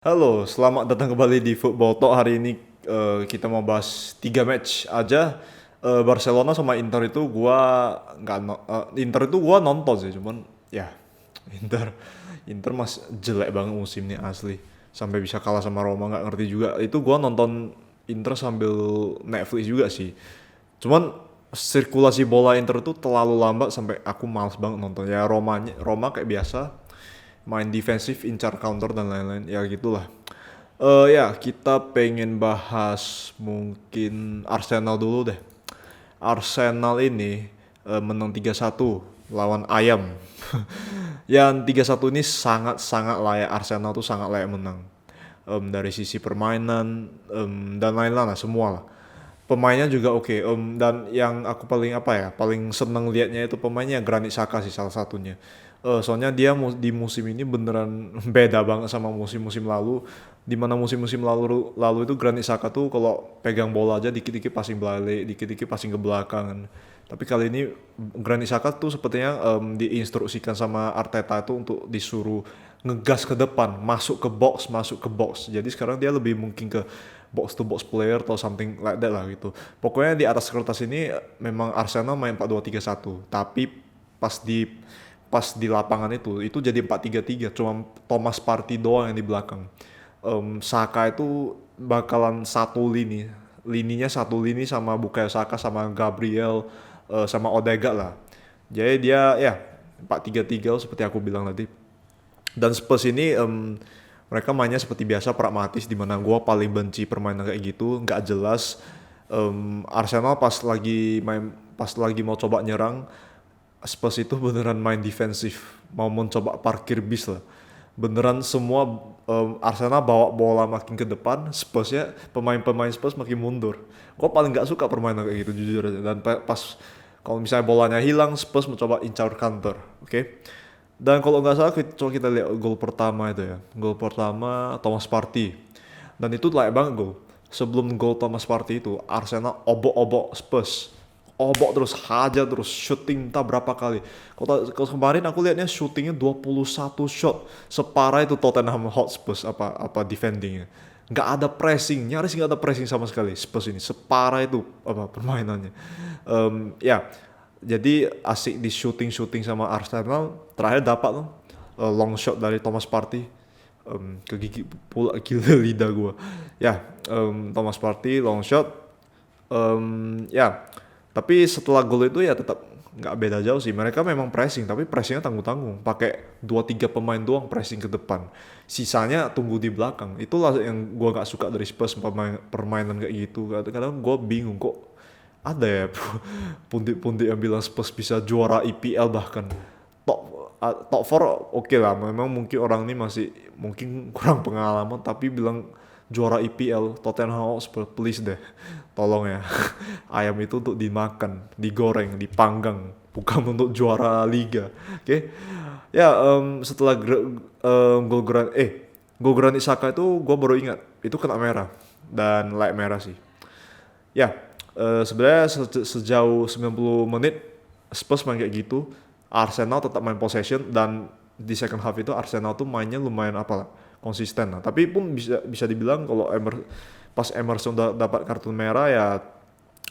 Halo, selamat datang kembali di Football Talk. Hari ini kita mau bahas 3 match aja. Barcelona sama Inter itu Inter itu gua nonton sih, cuman ya Inter Inter mas jelek banget musim ini asli. Sampai bisa kalah sama Roma nggak ngerti juga. Itu gua nonton Inter sambil Netflix juga sih. Cuman sirkulasi bola Inter itu terlalu lambat sampai aku males banget nonton. Ya Roma kayak biasa main defensif, incar counter dan lain-lain. Ya gitulah. Ya, kita pengen bahas mungkin Arsenal dulu deh. Arsenal ini menang 3-1 lawan Ayam. Yang 3-1 ini sangat-sangat layak, Arsenal tuh sangat layak menang. Dari sisi permainan dan lain-lain lah, semua lah. Pemainnya juga oke. Dan yang aku paling seneng liatnya itu pemainnya Granit Xhaka sih salah satunya. Soalnya dia di musim ini beneran beda banget sama musim-musim lalu. Dimana musim-musim lalu itu Granit Xhaka tuh kalau pegang bola aja dikit-dikit passing balik, dikit-dikit passing ke belakang. Tapi kali ini Granit Xhaka tuh sepertinya diinstruksikan sama Arteta itu untuk disuruh ngegas ke depan, masuk ke box. Jadi sekarang dia lebih mungkin ke box to box player atau something like that lah gitu. Pokoknya di atas kertas ini memang Arsenal main 4-2-3-1, tapi pas di lapangan itu jadi 4-3-3, cuma Thomas Partey doang yang di belakang. Saka itu bakalan lininya satu lini sama Bukayo Saka sama Gabriel sama Odegaard lah. Jadi dia ya 4-3-3 seperti aku bilang tadi. Dan Spurs ini mereka mainnya seperti biasa pragmatis, di mana gue paling benci permainan kayak gitu, nggak jelas. Arsenal pas lagi mau coba nyerang, Spurs itu beneran main defensif, mau mencoba parkir bis lah. Beneran semua Arsenal bawa bola makin ke depan, pemain-pemain Spurs makin mundur. Gue paling nggak suka permainan kayak gitu jujur aja. Dan pas kalau misalnya bolanya hilang, Spurs mencoba incar counter, oke? Dan kalau nggak salah coba kita lihat gol pertama itu ya. Gol pertama Thomas Partey. Dan itu layak banget gol. Sebelum gol Thomas Partey itu Arsenal obok-obok Spurs. Obok terus, hajar terus, shooting entah berapa kali. Kalau kemarin aku lihatnya shootingnya 21 shot. Separah itu Tottenham Hotspur apa defendingnya. Nggak ada pressing, nyaris nggak ada pressing sama sekali Spurs ini. Separah itu apa permainannya. Ya, jadi asik di shooting sama Arsenal. Terakhir dapat loh long shot dari Thomas Partey. Kegigit pula gila lidah gue. Ya, Thomas Partey long shot. Ya, tapi setelah gol itu ya tetap nggak beda jauh sih. Mereka memang pressing, tapi pressingnya tanggung-tanggung. Pakai 2-3 pemain doang pressing ke depan. Sisanya tunggu di belakang. Itulah yang gue nggak suka dari Spurs permainan kayak gitu. Kadang gue bingung kok ada ya pundik-pundik yang bilang Spurs bisa juara IPL bahkan top 4 oke lah, memang mungkin orang ini masih mungkin kurang pengalaman, tapi bilang juara IPL Tottenham Hotspur, please deh tolong ya. Ayam itu untuk dimakan, digoreng, dipanggang, bukan untuk juara liga, oke? Ya, setelah gol Granit Xhaka itu gue baru ingat itu kena merah dan light merah sih. Ya, sebenarnya sejauh 90 menit Spurs main kayak gitu, Arsenal tetap main possession, dan di second half itu Arsenal tuh mainnya lumayan konsisten lah. Tapi pun bisa dibilang kalau pas Emerson udah dapat kartu merah ya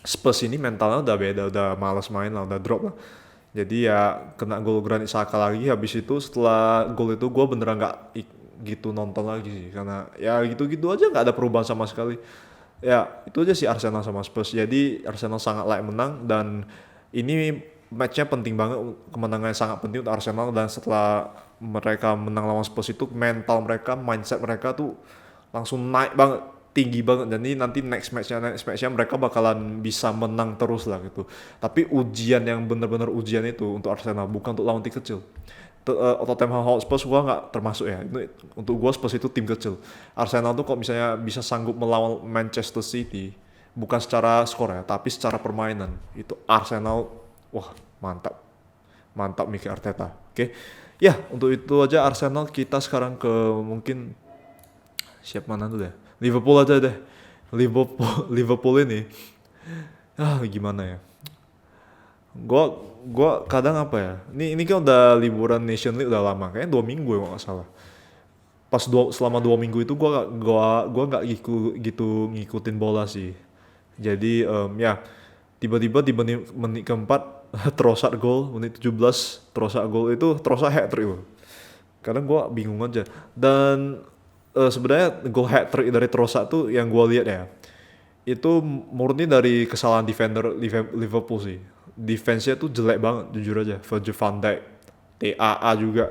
Spurs ini mentalnya udah beda, udah malas main lah, udah drop lah. Jadi ya kena gol Granit Xhaka lagi. Habis itu setelah gol itu gue beneran nggak gitu nonton lagi sih, karena ya gitu-gitu aja nggak ada perubahan sama sekali. Ya itu aja sih Arsenal sama Spurs. Jadi Arsenal sangat layak menang, dan ini matchnya penting banget, kemenangannya sangat penting untuk Arsenal. Dan setelah mereka menang lawan Spurs itu mental mereka, mindset mereka tuh langsung naik banget, tinggi banget. Jadi nanti next matchnya mereka bakalan bisa menang terus lah gitu. Tapi ujian yang benar-benar ujian itu untuk Arsenal, bukan untuk lawan tim kecil. Tottenham Hotspur gua nggak termasuk ya. Untuk gua Spurs itu tim kecil. Arsenal tuh kok misalnya bisa sanggup melawan Manchester City, bukan secara skor ya, tapi secara permainan, itu Arsenal wah mantap, mantap Mikel Arteta. Oke. Ya, untuk itu aja Arsenal. Kita sekarang ke mungkin siap mana tuh deh. Liverpool aja deh. Liverpool ini gimana ya? Gua kadang apa ya? Ini kan udah liburan Nation League udah lama, kayaknya 2 minggu ya kalau nggak salah. selama 2 minggu itu gua nggak gitu ngikutin bola sih. Jadi ya tiba-tiba di menit keempat Trossard gol, menit 17 Trossard gol, itu Trossard hat trick. Kadang gue bingung aja. Dan sebenarnya gol hat trick dari Trossard tuh yang gue lihat ya, itu murni dari kesalahan defender Liverpool sih. Defense-nya tuh jelek banget jujur aja. Virgil van Dijk, TAA juga.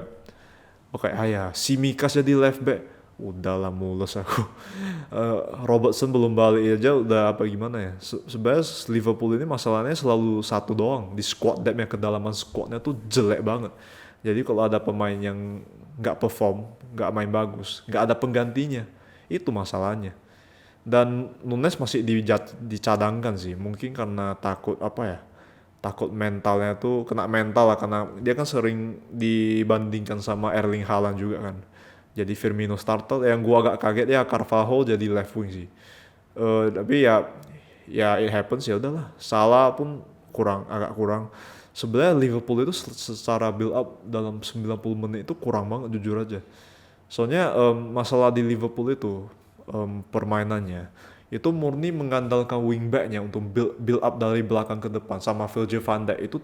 Oke, ya, Simikas jadi left back. Udahlah mulus aku. Robertson belum balik aja udah apa gimana ya. Sebenarnya Liverpool ini masalahnya selalu satu doang. Di squad depth-nya, kedalaman squadnya tuh jelek banget. Jadi kalau ada pemain yang nggak perform, nggak main bagus, nggak ada penggantinya, itu masalahnya. Dan Nunes masih dicadangkan sih, mungkin karena takut apa ya, takut mentalnya tuh kena mental lah, karena dia kan sering dibandingkan sama Erling Haaland juga kan. Jadi Firmino starter, yang gua agak kaget ya Carvalho jadi left wing sih. Tapi ya it happens, ya udahlah. Salah pun agak kurang. Sebenarnya Liverpool itu secara build up dalam 90 menit itu kurang banget jujur aja. Soalnya masalah di Liverpool itu permainannya itu murni mengandalkan wingbacknya untuk build up dari belakang ke depan, sama Virgil van Dijk itu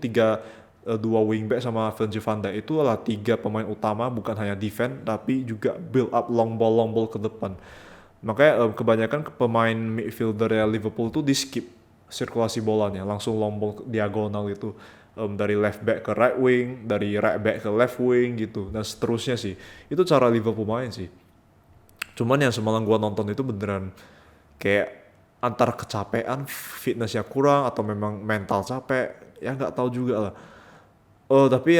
dua wingback sama Virgil van Dijk itu adalah tiga pemain utama, bukan hanya defense tapi juga build up long ball ke depan. Makanya kebanyakan pemain midfielder ya Liverpool tuh di skip sirkulasi bolanya, langsung long ball diagonal itu, dari left back ke right wing, dari right back ke left wing gitu, dan seterusnya sih. Itu cara Liverpool main sih. Cuman yang semalam gua nonton itu beneran kayak antara kecapean, fitnessnya kurang, atau memang mental capek, ya nggak tahu juga lah. Tapi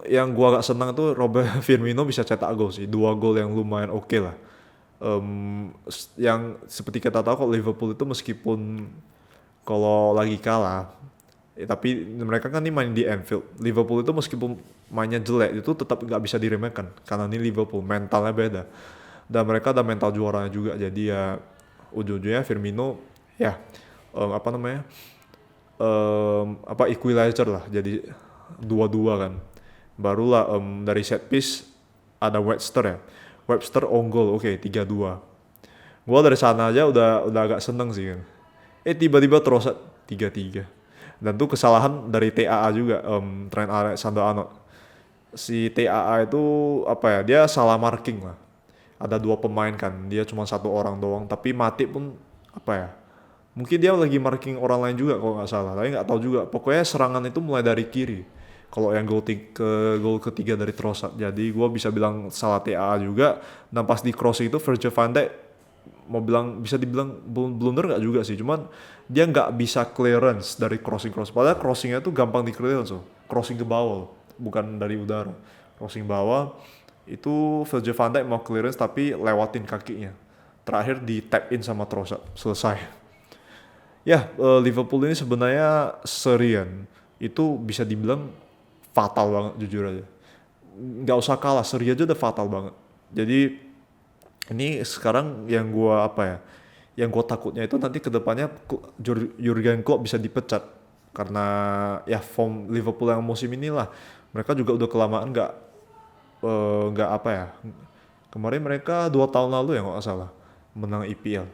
yang gua agak senang tuh Robert Firmino bisa cetak gol sih, 2 gol yang lumayan oke lah. Yang seperti kita tahu kalau Liverpool itu meskipun kalau lagi kalah, tapi mereka kan ini main di Anfield. Liverpool itu meskipun mainnya jelek itu tetap nggak bisa diremehkan, karena ini Liverpool mentalnya beda. Dan mereka ada mental juaranya juga, jadi ya ujung-ujungnya Firmino ya apa namanya, equalizer lah, jadi 2-2 kan. Barulah dari set piece ada Webster on goal, oke, 3-2. Gua dari sana aja udah agak seneng sih kan. Tiba-tiba terus 3-3. Dan tuh kesalahan dari TAA juga, Trent Alexander-Arnold. Si TAA itu apa ya, dia salah marking lah. Ada 2 pemain kan, dia cuma 1 orang doang, tapi Matip pun apa ya, mungkin dia lagi marking orang lain juga kalau nggak salah, tapi nggak tahu juga. Pokoknya serangan itu mulai dari kiri. Kalau yang gol ketiga dari Trossard, jadi gue bisa bilang salah TAA juga. Dan pas di crossing itu Virgil van Dijk bisa dibilang blunder nggak juga sih, cuman dia nggak bisa clearance dari crossing. Padahal crossingnya tuh gampang di clearance loh, crossing ke bawah, bukan dari udara, crossing bawah. Itu Virgil van Dijk mau clearance tapi lewatin kakinya, terakhir di tap in sama Trossard, selesai. Ya, Liverpool ini sebenarnya serian itu bisa dibilang fatal banget jujur aja. Nggak usah kalah, seri aja udah fatal banget. Jadi ini sekarang yang gua takutnya itu nanti kedepannya Jurgen Klopp bisa dipecat, karena ya form Liverpool yang musim inilah, mereka juga udah kelamaan nggak apa ya, kemarin mereka 2 tahun lalu ya nggak salah menang EPL.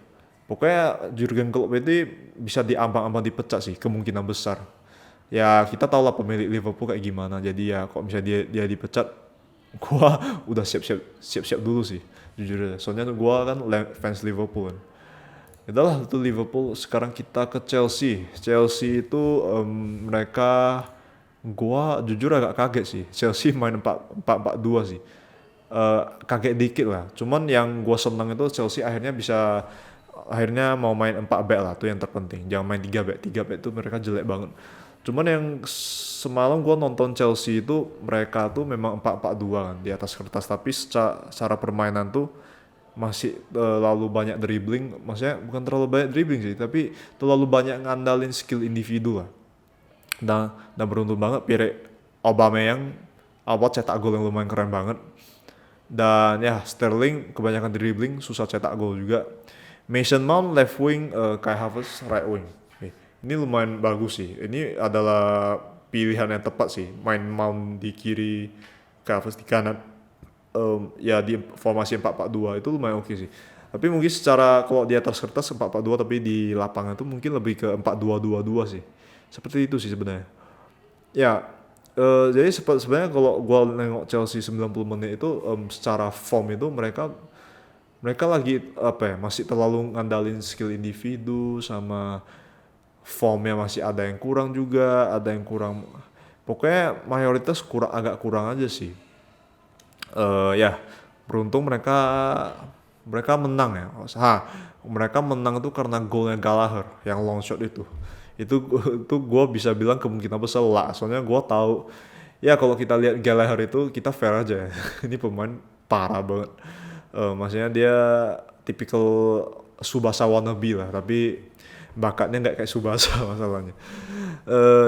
Pokoknya Jurgen Klopp ini bisa diambang-ambang dipecat sih, kemungkinan besar. Ya kita tahu lah pemilik Liverpool kayak gimana, jadi ya kok misalnya dia dipecat, gua udah siap-siap dulu sih jujur aja. Soalnya gua kan fans Liverpool kan. Itulah itu Liverpool. Sekarang kita ke Chelsea. Chelsea itu mereka, gua jujur agak kaget sih. Chelsea main 4-4-2 sih. Kaget dikit lah. Cuman yang gua senang itu Chelsea akhirnya mau main 4 back lah, tuh yang terpenting. Jangan main 3 back. 3 back itu mereka jelek banget. Cuman yang semalam gue nonton Chelsea itu, mereka tuh memang 4-4-2 kan di atas kertas, tapi secara permainan tuh masih terlalu banyak dribbling. Maksudnya bukan terlalu banyak dribbling sih, tapi terlalu banyak ngandalin skill individu lah. Dan beruntung banget Pierre Aubameyang awal cetak gol yang lumayan keren banget. Dan ya Sterling kebanyakan dribbling, susah cetak gol juga. Mason Mount left wing, Kai Havertz right wing. Ini lumayan bagus sih. Ini adalah pilihan yang tepat sih. Main Mount di kiri, Kai Havertz di kanan. ya di formasi 4-4-2 itu lumayan oke sih. Tapi mungkin secara kalau di atas kertas 4-4-2 tapi di lapangan itu mungkin lebih ke 4-2-2-2 sih. Seperti itu sih sebenarnya. Ya, jadi sebenarnya kalau gua nengok Chelsea 90 menit itu secara form itu mereka mereka lagi apa ya masih terlalu ngandalin skill individu sama formnya masih ada yang kurang juga, ada yang kurang. Pokoknya mayoritas agak kurang aja sih. Ya beruntung mereka mereka menang ya. Mereka menang itu karena golnya Gallagher yang long shot itu itu gue bisa bilang kemungkinan besar lah, soalnya gue tahu ya kalau kita lihat Gallagher itu kita fair aja ya. Ini pemain parah banget. Maksudnya dia tipikal Subasa wannabe lah, tapi bakatnya nggak kayak Subasa masalahnya.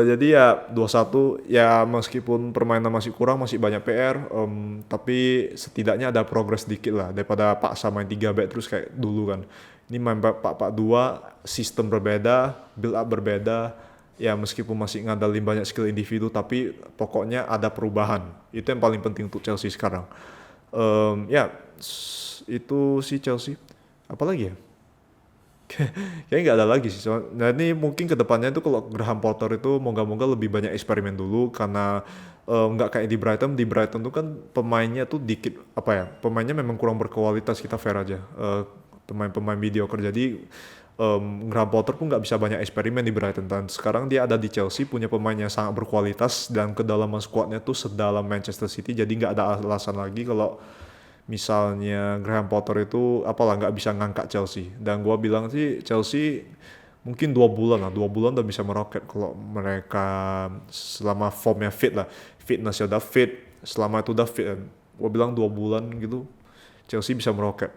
Jadi ya 2-1 ya, meskipun permainan masih kurang, masih banyak PR, tapi setidaknya ada progres dikit lah daripada paksa main 3 back terus kayak dulu kan. Ini main 4-4-2, sistem berbeda, build up berbeda. Ya meskipun masih ngandelin banyak skill individu, tapi pokoknya ada perubahan. Itu yang paling penting untuk Chelsea sekarang. Ya itu sih Chelsea. Apalagi ya? Kayaknya nggak ada lagi sih. Nah ini mungkin kedepannya itu kalau Graham Potter itu moga-moga lebih banyak eksperimen dulu, karena nggak kayak di Brighton. Di Brighton tuh kan pemainnya tuh dikit apa ya, pemainnya memang kurang berkualitas, kita fair aja. Pemain-pemain mediocre, jadi Graham Potter pun nggak bisa banyak eksperimen di Brighton, dan sekarang dia ada di Chelsea punya pemain yang sangat berkualitas dan kedalaman squadnya tuh sedalam Manchester City, jadi nggak ada alasan lagi kalau misalnya Graham Potter itu apalah nggak bisa ngangkat Chelsea. Dan gua bilang sih Chelsea mungkin 2 bulan udah bisa meroket kalau mereka selama formnya fit lah, fitnessnya udah fit, selama itu udah fit. Gua bilang 2 bulan gitu Chelsea bisa meroket.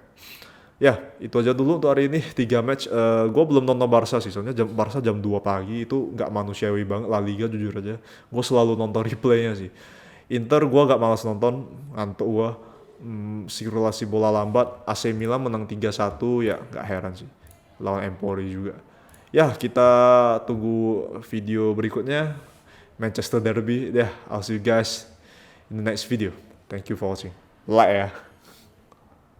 Ya itu aja dulu untuk hari ini 3 match. Gue belum nonton Barca sih, soalnya Barca jam 2 pagi itu nggak manusiawi banget. La Liga jujur aja gue selalu nonton replaynya sih. Inter gue gak malas nonton, ngantuk gue. Sirkulasi bola lambat. AC Milan menang 3-1, ya gak heran sih lawan Empoli juga. Ya kita tunggu video berikutnya Manchester Derby. I'll see you guys in the next video. Thank you for watching. Like ya.